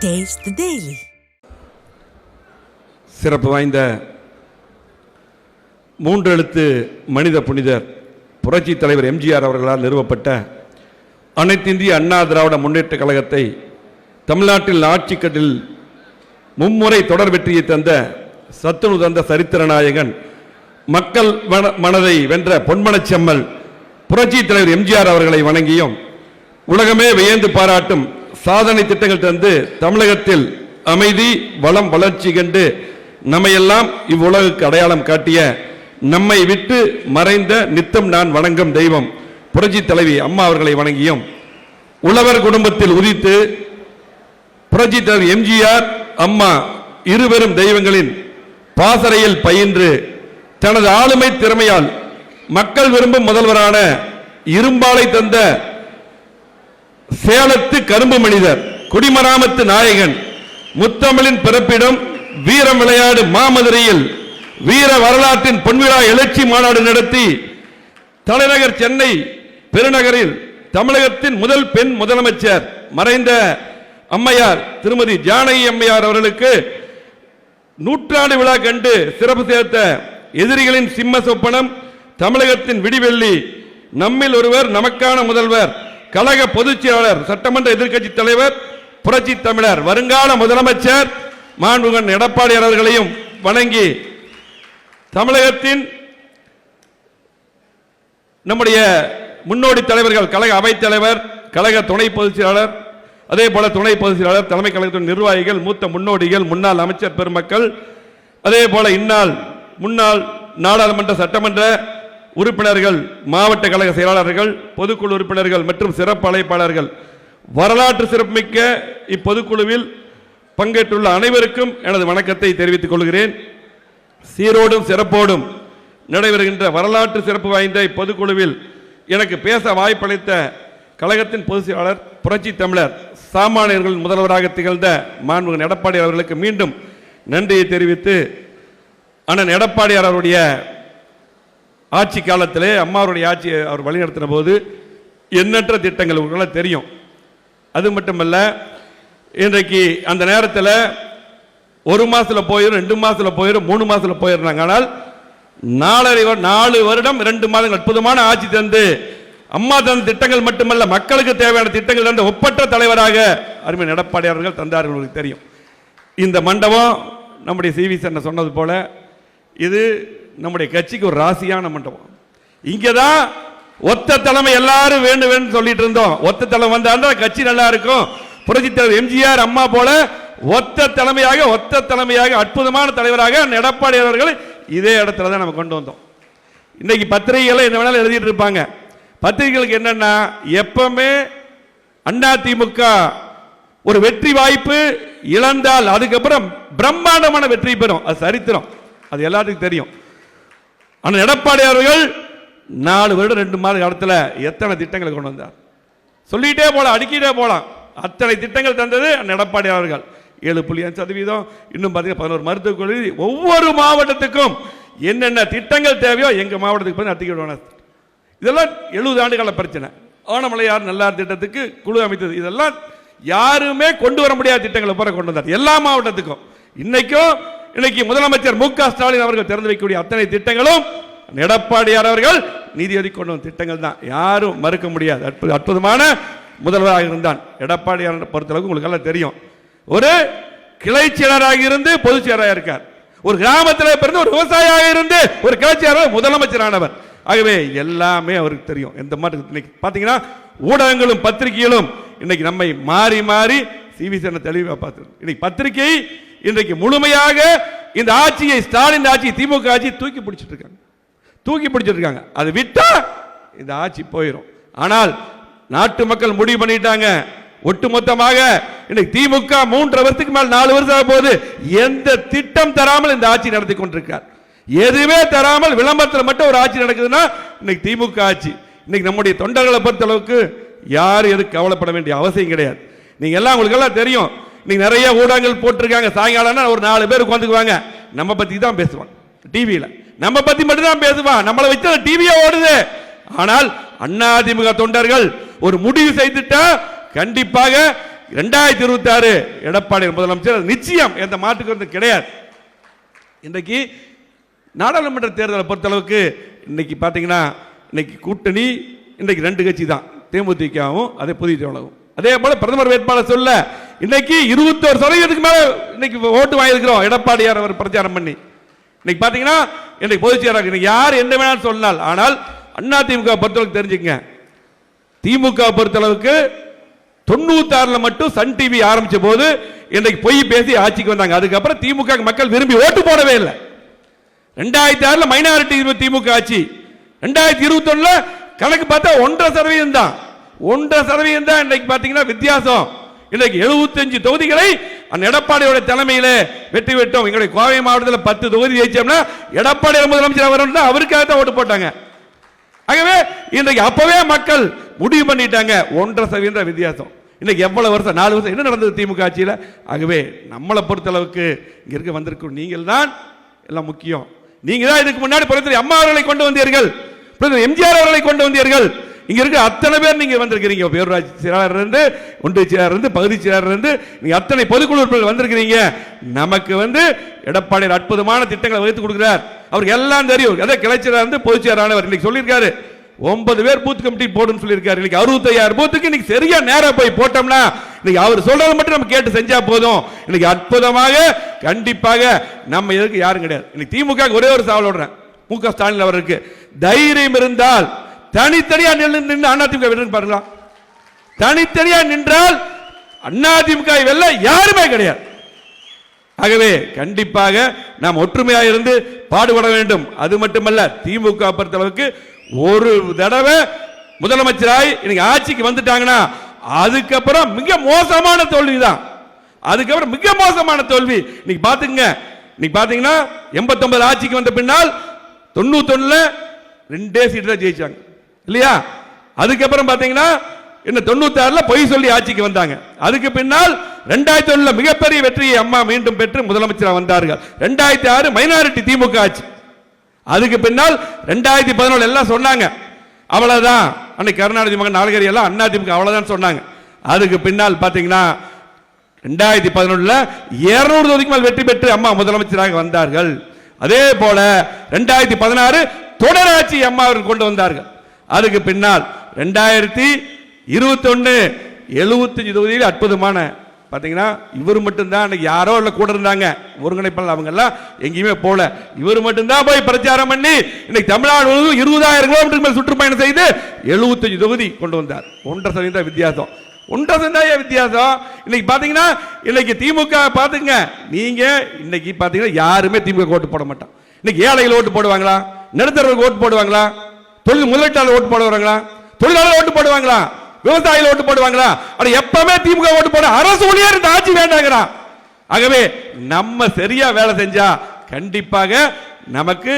Taste the Daily. சிறப்பு வாய்ந்த மூன்றெழுத்து மனித புனிதர் புரட்சி தலைவர் எம்ஜிஆர் அவர்களால் நிறுவப்பட்ட அனைத்திந்திய அண்ணா திராவிட முன்னேற்ற கழகத்தை தமிழ்நாட்டில் ஆட்சிக்கட்டில் மும்முறை தொடர் வெற்றியை தந்த சத்துணு தந்த சரித்திர நாயகன் மக்கள் மனதை வென்ற பொன்மனச்செம்மல் புரட்சி தலைவர் எம்ஜிஆர் அவர்களை வணங்கியும் உலகமே வியந்து பாராட்டும் சாதனை திட்டங்கள் தந்து தமிழகத்தில் அமைதி வளம் வளர்ச்சி கண்டு நம்மையெல்லாம் இவ்வுலகுக்கு அடையாளம் காட்டிய நம்மை விட்டு மறைந்த நித்தம் நான் வணங்கும் தெய்வம் புரட்சி தலைவி அம்மா அவர்களை வணங்கியும் உழவர் குடும்பத்தில் உதித்து புரட்சி தலைவர் எம்ஜிஆர் அம்மா இருவரும் தெய்வங்களின் பாசறையில் பயின்று தனது ஆளுமை திறமையால் மக்கள் விரும்பும் முதல்வரான இரும்பாலை தந்த சேலத்து கரும்பு மனிதர் குடிமராமத்து நாயகன் முத்தமிழின் பிறப்பிடம் வீரம் விளையாடு மாமதுரையில் வீர வரலாற்றின் பொன்விழா எழுச்சி மாநாடு நடத்தி தலைநகர் சென்னை பெருநகரில் தமிழகத்தின் முதல் பெண் முதலமைச்சர் மறைந்த அம்மையார் திருமதி ஜானகி அம்மையார் அவர்களுக்கு நூற்றாண்டு விழா கண்டு சிறப்பு சேர்த்த எதிரிகளின் சிம்ம சொப்பனம் தமிழகத்தின் விடிவெள்ளி நம்மில் ஒருவர் நமக்கான முதல்வர் கழக பொதுச் செயலாளர் சட்டமன்ற எதிர்க்கட்சி தலைவர் புரட்சி தமிழர் வருங்கால முதலமைச்சர் மாண்புகன் எடப்பாடி அவர்களையும் வணங்கி தமிழகத்தின் நம்முடைய முன்னோடி தலைவர்கள் கழக அவைத் தலைவர் கழக துணை பொதுச் செயலாளர் அதே போல துணை பொதுச் செயலாளர் தலைமை கழகத்தின் நிர்வாகிகள் மூத்த முன்னோடிகள் முன்னாள் அமைச்சர் பெருமக்கள் அதே போல இந்நாள் முன்னாள் நாடாளுமன்ற சட்டமன்ற உறுப்பினர்கள் மாவட்ட கழக செயலாளர்கள் பொதுக்குழு உறுப்பினர்கள் மற்றும் சிறப்பு அழைப்பாளர்கள் வரலாற்று சிறப்புமிக்க இப்பொதுக்குழுவில் பங்கேற்றுள்ள அனைவருக்கும் எனது வணக்கத்தை தெரிவித்துக் கொள்கிறேன். சீரோடும் சிறப்போடும் நடைபெறுகின்ற வரலாற்று சிறப்பு வாய்ந்த இப்பொதுக்குழுவில் எனக்கு பேச வாய்ப்பளித்த கழகத்தின் பொதுச் செயலாளர் புரட்சி தமிழர் சாமானியர்கள் முதல்வராக திகழ்ந்த மாண்புமிகு எடப்பாடி அவர்களுக்கு மீண்டும் நன்றியை தெரிவித்து அண்ணன் எடப்பாடி அவருடைய ஆட்சி காலத்திலே அம்மாவுடைய ஆட்சி அவர் வழிநடத்தின போது எண்ணற்ற திட்டங்கள் உங்களுக்கு தெரியும். அது மட்டுமல்ல இன்றைக்கு அந்த நேரத்தில் ஒரு மாசத்துல போயிடும் 2 மாசத்துல போயிடும் 3 மாசத்துல போயிடுறாங்க. ஆனால் 4 வருடம் 2 மாதங்கள் அற்புதமான ஆட்சி தந்து அம்மா தந்த திட்டங்கள் மட்டுமல்ல மக்களுக்கு தேவையான திட்டங்கள் தந்த ஒப்பற்ற தலைவராக அருமை எடப்பாடி அவர்கள் தந்தார்கள். உங்களுக்கு தெரியும். இந்த மண்டபம் நம்முடைய சிவி சென்ன சொன்னது போல இது நம்முடைய கட்சிக்கு ஒரு ராசியான மண்டபம். இங்கதான் ஒத்த தலைமை எல்லாரும் வேண்டும் சொல்லிட்டு இருந்தோம். ஒத்த தலைமை வந்தா கட்சி நல்லா இருக்கும். புரட்சி தலைவர் எம்ஜிஆர் அம்மா போல ஒத்த தலைமையாக அற்புதமான தலைவராக எடப்பாடி அவர்கள் இதே இடத்துல தான் நம்ம கொண்டு வந்தோம். இன்னைக்கு பத்திரிகைகளை என்ன வேணாலும் எழுதிட்டு இருப்பாங்க. பத்திரிகைகளுக்கு என்னன்னா எப்பவுமே அதிமுக ஒரு வெற்றி வாய்ப்பு இழந்தால் அதுக்கப்புறம் பிரம்மாண்டமான வெற்றி பெறும். அது சரித்திரம், அது எல்லாத்துக்கும் தெரியும். ஆனால் எடப்பாடி அவர்கள் 4 வருடம் 2 மாத காலத்தில் எத்தனை திட்டங்களை கொண்டு வந்தார் சொல்லிட்டே போலாம், அடிக்கிட்டே போலாம். அத்தனை திட்டங்கள் தந்தது எடப்பாடி அவர்கள். 7.5% இன்னும் பார்த்தீங்கன்னா 11 மருத்துவக் கல்லூரி. ஒவ்வொரு மாவட்டத்துக்கும் என்னென்ன திட்டங்கள் தேவையோ எங்க மாவட்டத்துக்கு நடத்திக்கிடுவாங்க. இதெல்லாம் 70 ஆண்டுகால பிரச்சனை. ஆனமலையார் நல்லார் திட்டத்துக்கு குழு அமைத்தது. இதெல்லாம் யாருமே கொண்டு வர முடியாத திட்டங்களை பூரா கொண்டு வந்தார் எல்லா மாவட்டத்துக்கும். இன்னைக்கு முதலமைச்சர் மு க ஸ்டாலின் அவர்கள் திறந்து வைக்கக்கூடிய அத்தனை திட்டங்களும் எடப்பாடியார் அவர்கள் நிதி ஒதுக்கி கொண்டு வந்த திட்டங்கள் தான். யாரும் மறுக்க முடியாது. அற்புதமான முதல்வராக இருந்தான் எடப்பாடியார் பொறுத்தளவுக்கு உங்களுக்கு எல்லாம் தெரியும். ஒரு கிளை செயலராக இருந்து பொதுச் செயலராக இருக்கார். ஒரு கிராமத்தில் பிறந்து ஒரு விவசாயியாக இருந்து ஒரு கிளை செயலர் முதலமைச்சரானவர். ஆகவே எல்லாமே அவருக்கு தெரியும். எந்த மாதிரி இன்னைக்கு பாத்தீங்கன்னா ஊடகங்களும் பத்திரிகைகளும் இன்னைக்கு நம்மை மாறி மாறி சிவி சென்ன தெளிவாக பார்த்து இன்னைக்கு பத்திரிகை இன்றைக்கு முழுமையாக இந்த ஆட்சியை ஸ்டாலின் ஆட்சி திமுக ஆட்சி தூக்கி பிடிச்சிட்டு இருக்காங்க. அது விட்டா இந்த ஆட்சி போயிடும். ஆனால் நாட்டு மக்கள் முடிவு பண்ணிட்டாங்க. ஒட்டுமொத்தமாக இன்னைக்கு திமுக 3 வருஷத்துக்கு மேல் 4 வருஷம் போது எந்த திட்டம் தராமல் இந்த ஆட்சி நடத்தி கொண்டிருக்கார். எதுவுமே தராமல் விளம்பரத்தில் மட்டும் ஒரு ஆட்சி நடக்குதுன்னா இன்னைக்கு திமுக ஆட்சி. இன்னைக்கு நம்முடைய தொண்டர்களை பொறுத்த அளவுக்கு யாரும் எதுக்கு கவலைப்பட வேண்டிய அவசியம் கிடையாது. நீங்க எல்லாம் உங்களுக்கு எல்லாம் தெரியும். நீங்க நிறைய ஊடகங்கள் போட்டிருக்காங்க. சாயங்காலம் ஒரு 4 பேர் உட்காந்துக்குவாங்க. நம்ம பத்தி தான் பேசுவாங்க. டிவியில நம்ம பத்தி மட்டும் தான் பேசுவான். நம்மளை வச்சு டிவியா ஓடுது. ஆனால் அதிமுக தொண்டர்கள் ஒரு முடிவு செய்துட்டா கண்டிப்பாக 2026 எடப்பாடி முதலமைச்சர் நிச்சயம் எந்த மாற்றுக்கு கிடையாது. இன்றைக்கு நாடாளுமன்ற தேர்தலை பொறுத்தளவுக்கு இன்னைக்கு பார்த்தீங்கன்னா இன்னைக்கு கூட்டணி இன்னைக்கு 2 கட்சி தான், தேமுதிகவும் அதே புதிய தமிழகம். அதே போல பிரதமர் வேட்பாளர் சொல்ல இன்னைக்கு 21% மேல இன்னைக்கு ஓட்டு வாங்கியிருக்கிறோம் எடப்பாடியார் அவர் பிரச்சாரம் பண்ணி. இன்னைக்கு பாத்தீங்கன்னா இன்னைக்கு பொதுச் செயலாளர் இன்னைக்கு யார் என்ன வேணாலும் சொல்லலாம். ஆனால் அதிமுக பொறுத்தளவுக்கு தெரிஞ்சுக்கங்க, திமுக பொறுத்தளவுக்கு 96 மட்டும் சன் டிவி ஆரம்பிச்ச போது இன்னைக்கு பொய் பேசி ஆட்சிக்கு வந்தாங்க. அதுக்கப்புறம் திமுக மக்கள் விரும்பி ஓட்டு போடவே இல்லை. 2006 மைனாரிட்டி திமுக ஆட்சி, 2021 கணக்கு பார்த்தா 1.5% தான். 1.5% தான் இன்னைக்கு பாத்தீங்கன்னா வித்தியாசம். இன்னைக்கு 75 தொகுதிகளை எடப்பாடியோட தலைமையில வெற்றி பெற்றோம். எங்களுடைய கோவை மாவட்டத்தில் 10 தொகுதி ஜெயிச்சோம்னா எடப்பாடி முதலமைச்சர் வரணும் தான் அவருக்காக தான் ஓட்டு போட்டாங்க. ஆகவே இன்றைக்கு அப்பவே மக்கள் முடிவு பண்ணிட்டாங்க. 1.5% வித்தியாசம். இன்னைக்கு எவ்வளவு வருஷம் 4 வருஷம் என்ன நடந்தது திமுக ஆட்சியில்? ஆகவே நம்மளை பொறுத்தளவுக்கு இங்க இருக்க வந்திருக்கும் நீங்கள் தான் எல்லாம் முக்கியம். நீங்க தான் இதுக்கு முன்னாடி பிரதமர் அம்மா அவர்களை கொண்டு வந்தீர்கள், பிரதமர் எம்ஜிஆர் அவர்களை கொண்டு வந்தீர்கள். இங்க இருக்க அத்தனை பேர் நீங்க வந்திருக்கிறீங்க. பேரூராட்சி செயலாளர் இருந்து, ஒன்றிய செயலாளர் இருந்து, பகுதி செயலாளர் இருந்து, நீங்க அத்தனை பொதுக்குழு உறுப்பினர்கள் வந்திருக்கிறீங்க. நமக்கு எடப்பாடி அற்புதமான திட்டங்களை வகுத்து கொடுக்கிறார். அவருக்கு எல்லாம் தெரியும். அதே கிளைச்சலாளர் இருந்து பொதுச் செயலாளர் இன்னைக்கு சொல்லியிருக்காரு 9 பேர் பூத் கமிட்டி போடுன்னு சொல்லியிருக்காரு. இன்னைக்கு 65,000 பூத்துக்கு இன்னைக்கு சரியா நேரம் போய் போட்டோம்னா இன்னைக்கு அவர் சொல்றது மட்டும் நம்ம கேட்டு செஞ்சா போதும். இன்னைக்கு அற்புதமாக கண்டிப்பாக நம்ம எதுக்கு யாரும் கிடையாது. இன்னைக்கு திமுக ஒரே ஒரு சவால் விடுறேன், மு.க. ஸ்டாலின் அவருக்கு தைரியம் இருந்தால் தனித்தனியா நின்று அதிமுக வென்று பாருங்களா. தனித்தனியா நின்றால் அதிமுக வெல்ல யாருமே கிடையாது. ஆகவே கண்டிப்பாக நாம் ஒற்றுமையாக இருந்து பாடுபட வேண்டும். அது மட்டுமல்ல, திமுக பொறுத்தளவுக்கு ஒரு தடவை முதலமைச்சராய் இன்னைக்கு ஆட்சிக்கு வந்துட்டாங்கன்னா அதுக்கப்புறம் மிக மோசமான தோல்வி தான். அதுக்கப்புறம் மிக மோசமான தோல்வி இன்னைக்கு பாத்துங்க. இன்னைக்கு பாத்தீங்கன்னா 89 ஆட்சிக்கு வந்த பின்னால் 91 2 சீட்டு தான் ஜெயிச்சாங்க இல்லையா? அதுக்கப்புறம் பாத்தீங்கன்னா என்ன 96 பொய் சொல்லி ஆட்சிக்கு வந்தாங்க. அதுக்கு பின்னால் 2001 மிகப்பெரிய வெற்றியை அம்மா மீண்டும் பெற்று முதலமைச்சராக வந்தார்கள். 2006 மைனாரிட்டி திமுக ஆட்சி. அதுக்கு பின்னால் 2017 எல்லாம் சொன்னாங்க அவ்வளவுதான், அன்னைக்கு கருணாநிதி மகன் நாலகரி எல்லாம் அதிமுக அவ்வளவுதான் சொன்னாங்க. அதுக்கு பின்னால் பாத்தீங்கன்னா 2011 200 தொகுதிக்கு மேல் வெற்றி பெற்று அம்மா முதலமைச்சராக வந்தார்கள். அதே போல 2016 தொடராட்சி அம்மா அவர்கள் கொண்டு வந்தார்கள். அதுக்கு பின்னால் 2021 75 தொகுதியில் அற்புதமான பாத்தீங்கன்னா இவர் மட்டும்தான் யாரோ இல்ல கூட இருந்தாங்க ஒருங்கிணைப்பாளர், அவங்க எல்லாம் எங்கேயுமே போல. இவர் மட்டும்தான் போய் பிரச்சாரம் பண்ணி இன்னைக்கு தமிழ்நாடு 20,000 கிலோமீட்டர் மேல் சுற்றுப்பயணம் செய்து 75 தொகுதி கொண்டு வந்தார். 1.5% வித்தியாசம். 1.5% வித்தியாசம். இன்னைக்கு பாத்தீங்கன்னா இன்னைக்கு திமுக பாத்துங்க, நீங்க இன்னைக்கு பாத்தீங்கன்னா யாருமே திமுக ஓட்டு போட மாட்டான். இன்னைக்கு ஏழைகள் ஓட்டு போடுவாங்களா? நடுத்தரவர்கள் ஓட்டு போடுவாங்களா? தொழில் முதலீட்டாளர் ஓட்டு போடுவாங்களா? தொழிலாளர் ஓட்டு போடுவாங்களா? விவசாயிகள் ஓட்டு போடுவாங்களா? எப்பவுமே திமுக ஓட்டு போட அரசு ஊழியர் இந்த ஆட்சி வேண்டாங்கிறான். ஆகவே நம்ம சரியா வேலை செஞ்சா கண்டிப்பாக நமக்கு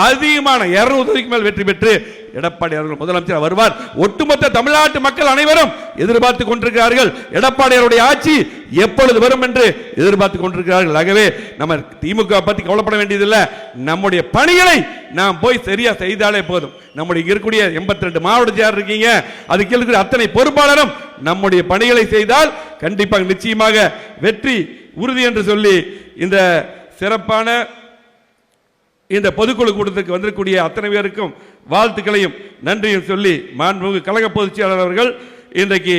அதிகமான 200 தொகுதிக்கு மேல் வெற்றி பெற்று எடப்பாடி அவர்கள் முதலமைச்சர் வருவார். ஒட்டுமொத்த தமிழ்நாட்டு மக்கள் அனைவரும் எதிர்பார்த்து கொண்டிருக்கிறார்கள். எடப்பாடியாருடைய ஆட்சி எப்பொழுது வரும் என்று எதிர்பார்த்து கொண்டிருக்கிறார்கள். ஆகவே நம்ம திமுக பத்தி கவலைப்பட வேண்டியதில்லை. நம்முடைய பணிகளை நாம் போய் சரியா செய்தாலே போதும். நம்முடைய இருக்கக்கூடிய 82 மாவட்ட செயலர் இருக்கீங்க, அதுக்கு இருக்கிற அத்தனை பொறுப்பாளரும் நம்முடைய பணிகளை செய்தால் கண்டிப்பாக நிச்சயமாக வெற்றி உறுதி என்று சொல்லி இந்த சிறப்பான இந்த பொதுக்குழு கூட்டத்துக்கு வந்திருக்கக்கூடிய அத்தனை பேருக்கும் வாழ்த்துக்களையும் நன்றியும் சொல்லி மாண்புமிகு கழக பொதுச் செயலாளர் அவர்கள் இன்றைக்கு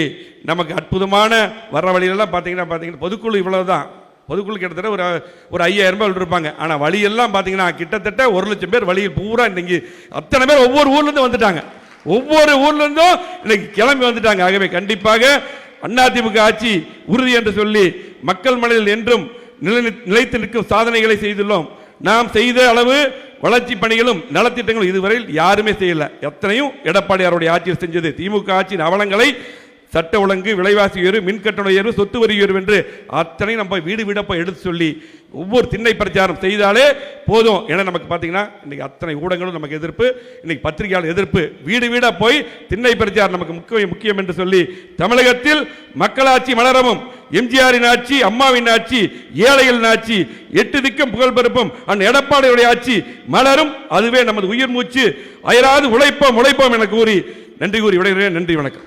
நமக்கு அற்புதமான வர வழியெல்லாம் பார்த்தீங்கன்னா பொதுக்குழு இவ்வளவுதான். பொதுக்குழு கிட்டத்தட்ட ஒரு 5,000 பேர் இருப்பாங்க. ஆனால் வழியெல்லாம் பார்த்தீங்கன்னா கிட்டத்தட்ட 1,00,000 பேர் வழியில் பூரா இன்னைக்கு அத்தனை பேர் ஒவ்வொரு ஊர்லேருந்து வந்துட்டாங்க. ஒவ்வொரு ஊர்லேருந்தும் இன்னைக்கு கிளம்பி வந்துட்டாங்க. ஆகவே கண்டிப்பாக அதிமுக ஆட்சி உறுதி என்று சொல்லி மக்கள் மனதில் என்றும் நிலைத்து நிற்கும் சாதனைகளை செய்துள்ளோம். நாம் செய்த அளவு வளர்ச்சி பணிகளும் நலத்திட்டங்களும் இதுவரையில் யாருமே செய்யல. எத்தனையும் எடப்பாடியாருடைய ஆட்சியில் செஞ்சது. திமுக ஆட்சியின் அவலங்களை சட்ட ஒழுங்கு, விலைவாசி உயர்வு, மின்கட்டண உயர்வு, சொத்து வரி உயர்வு என்று அத்தனை நம்ம வீடு வீட போய் எடுத்து சொல்லி ஒவ்வொரு திண்ணை பிரச்சாரம் செய்தாலே போதும். ஏன்னா நமக்கு பார்த்தீங்கன்னா இன்னைக்கு அத்தனை ஊடகங்களும் நமக்கு எதிர்ப்பு, இன்னைக்கு பத்திரிகையாளர் எதிர்ப்பு. வீடு வீட போய் திண்ணை பிரச்சாரம் நமக்கு முக்கியம் என்று சொல்லி தமிழகத்தில் மக்களாட்சி மலரவும், எம்ஜிஆரின் ஆட்சி, அம்மாவின் ஆட்சி, ஏழைகளின் ஆட்சி, 8 திக்கும் புகழ் பெருப்பும் எடப்பாடியுடைய ஆட்சி மலரும். அதுவே நமது உயிர் மூச்சு. அயராது உழைப்போம் என கூறி நன்றி கூறி விடைகிறேன். நன்றி, வணக்கம்.